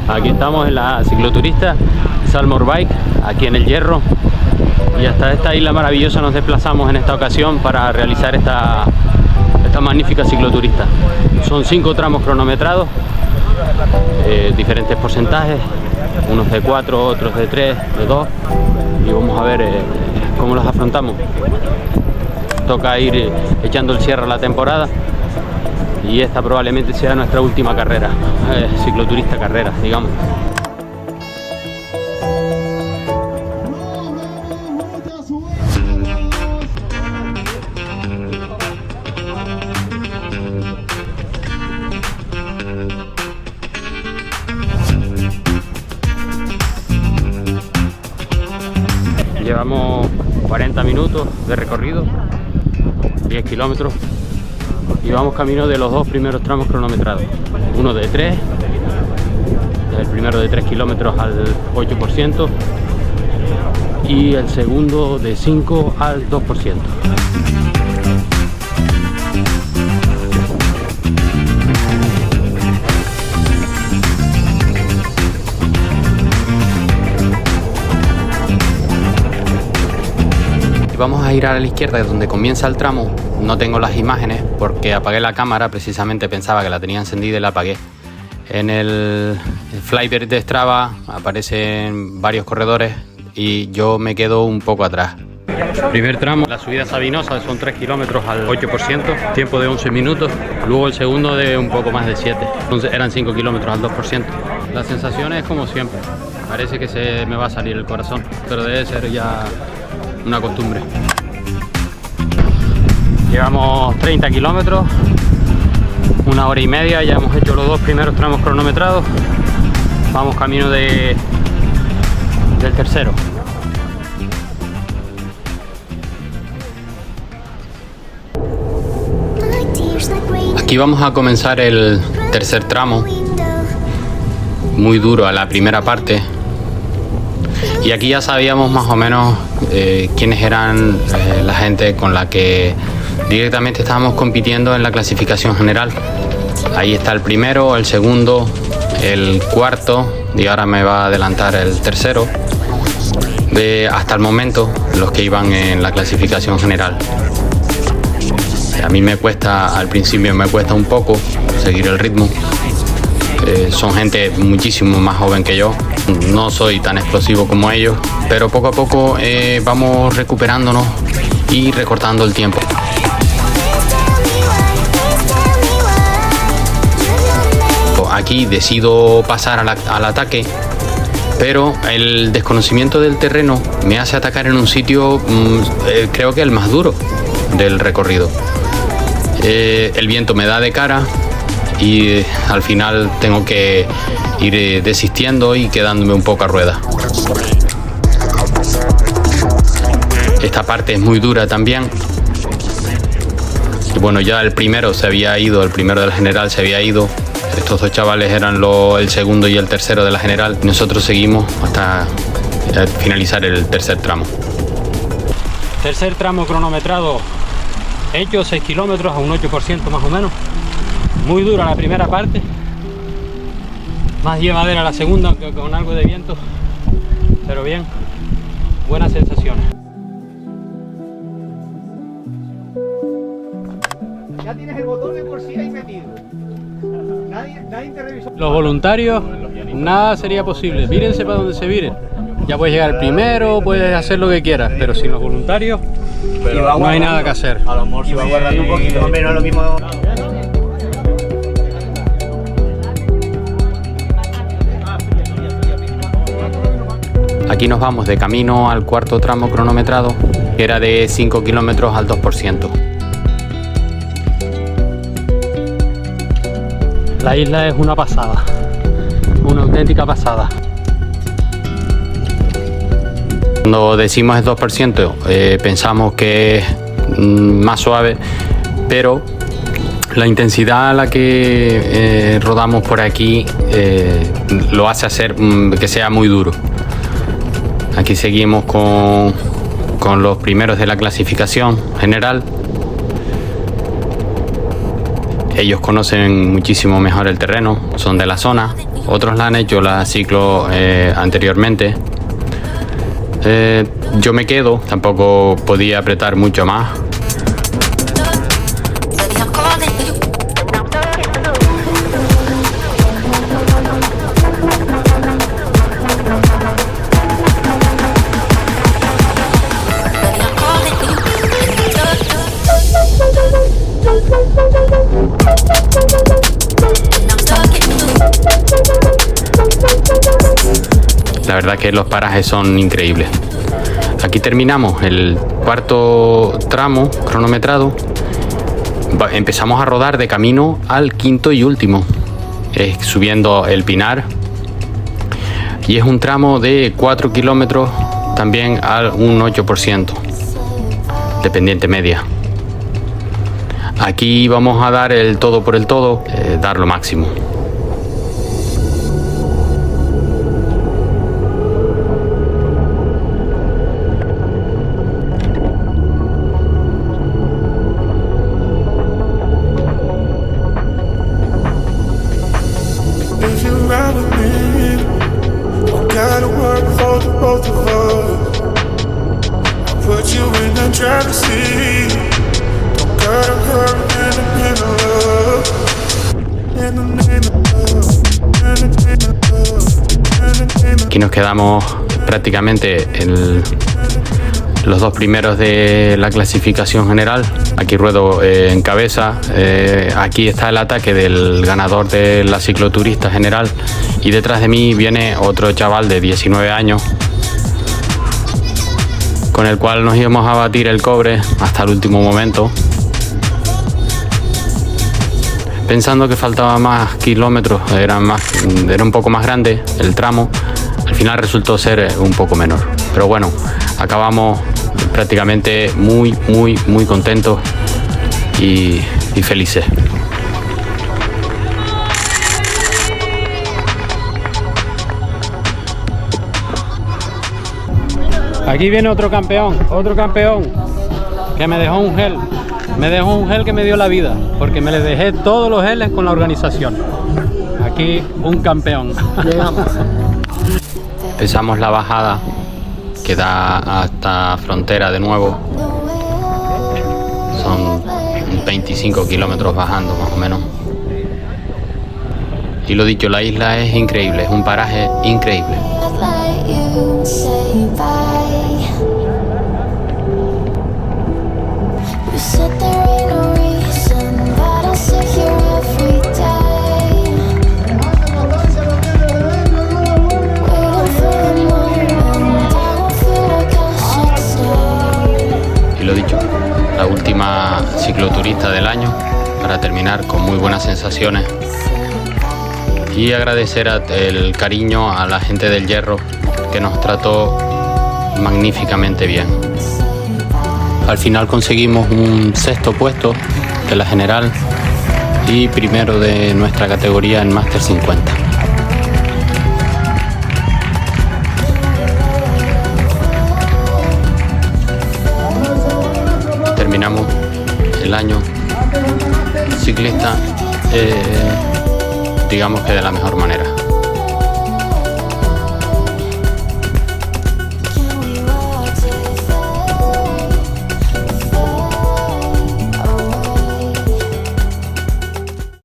Aquí estamos en la cicloturista Salmor Bike, aquí en El Hierro, y hasta esta isla maravillosa nos desplazamos en esta ocasión para realizar esta magnífica cicloturista. Son 5 tramos cronometrados, diferentes porcentajes, unos de 4, otros de 3, de 2, y vamos a ver cómo los afrontamos. Toca ir echando el cierre a la temporada y esta probablemente sea nuestra última carrera, cicloturista carrera, digamos. Llevamos 40 minutos de recorrido, 10 kilómetros, y vamos camino de los 2 primeros tramos cronometrados. Uno de 3, el primero de 3 kilómetros al 8%, y el segundo de 5 al 2%. Vamos a girar a la izquierda, donde comienza el tramo. No tengo las imágenes porque apagué la cámara, precisamente pensaba que la tenía encendida y la apagué. En el flyer de Strava aparecen varios corredores y yo me quedo un poco atrás. Primer tramo, la subida Sabinosa, son 3 kilómetros al 8%, tiempo de 11 minutos. Luego el segundo de un poco más de 7, entonces eran 5 kilómetros al 2%. La sensación es como siempre, parece que se me va a salir el corazón, pero debe ser ya una costumbre. Llevamos 30 kilómetros, 1 hora y media, ya hemos hecho los 2 primeros tramos cronometrados. Vamos camino del tercero. Aquí vamos a comenzar el tercer tramo, muy duro a la primera parte. Y aquí ya sabíamos más o menos quiénes eran la gente con la que directamente estábamos compitiendo en la clasificación general. Ahí está el primero, el segundo, el cuarto, y ahora me va a adelantar el tercero. Hasta el momento, los que iban en la clasificación general. A mí me cuesta, al principio me cuesta un poco seguir el ritmo. Son gente muchísimo más joven que yo, no soy tan explosivo como ellos, pero poco a poco vamos recuperándonos y recortando el tiempo. Aquí decido pasar al ataque, pero el desconocimiento del terreno me hace atacar en un sitio, creo que el más duro del recorrido. El viento me da de cara y al final tengo que ir desistiendo y quedándome un poco a rueda. Esta parte es muy dura también. Y bueno, ya el primero se había ido, el primero de la general se había ido. Estos 2 chavales eran el segundo y el tercero de la general. Nosotros seguimos hasta finalizar el tercer tramo. Tercer tramo cronometrado hecho, 6 kilómetros a un 8% más o menos. Muy dura la primera parte, más llevadera la segunda, aunque con algo de viento, pero bien, buenas sensaciones. Ya tienes el botón de por sí ahí metido. Nadie te revisó. Los voluntarios, nada sería posible, vírense para donde se viren. Ya puedes llegar primero, puedes hacer lo que quieras, pero sin los voluntarios no hay nada que hacer. A lo mejor se va guardando un poquito, hombre, no es lo mismo. Aquí nos vamos de camino al cuarto tramo cronometrado, que era de 5 kilómetros al 2%. La isla es una pasada, una auténtica pasada. Cuando decimos el 2%, pensamos que es más suave, pero la intensidad a la que rodamos por aquí lo hace hacer que sea muy duro. Aquí seguimos con los primeros de la clasificación general. Ellos conocen muchísimo mejor el terreno, son de la zona, otros la han hecho la ciclo anteriormente. Yo me quedo, tampoco podía apretar mucho más. La verdad que los parajes son increíbles. Aquí terminamos el cuarto tramo cronometrado. Empezamos a rodar de camino al quinto y último, subiendo el Pinar. Y es un tramo de 4 kilómetros, también a un 8% de pendiente media. Aquí vamos a dar el todo por el todo, dar lo máximo. Aquí nos quedamos prácticamente en los dos primeros de la clasificación general. Aquí ruedo en cabeza. Aquí está el ataque del ganador de la cicloturista general y detrás de mí viene otro chaval de 19 años con el cual nos íbamos a batir el cobre hasta el último momento, pensando que faltaba más kilómetros, era un poco más grande el tramo. Al final resultó ser un poco menor, pero bueno, acabamos prácticamente muy contentos y felices. Aquí viene otro campeón que me dejó un gel. Me dejó un gel que me dio la vida, porque me le dejé todos los geles con la organización. Aquí un campeón. Llegamos. Empezamos la bajada que da hasta frontera de nuevo. Son 25 kilómetros bajando más o menos. Y lo dicho, la isla es increíble, es un paraje increíble. Y lo dicho, la última cicloturista del año, para terminar con muy buenas sensaciones. Y agradecer el cariño a la gente del Hierro, que nos trató magníficamente bien. Al final conseguimos un sexto puesto de la general y primero de nuestra categoría en Máster 50. Terminamos el año ciclista, digamos que de la mejor manera.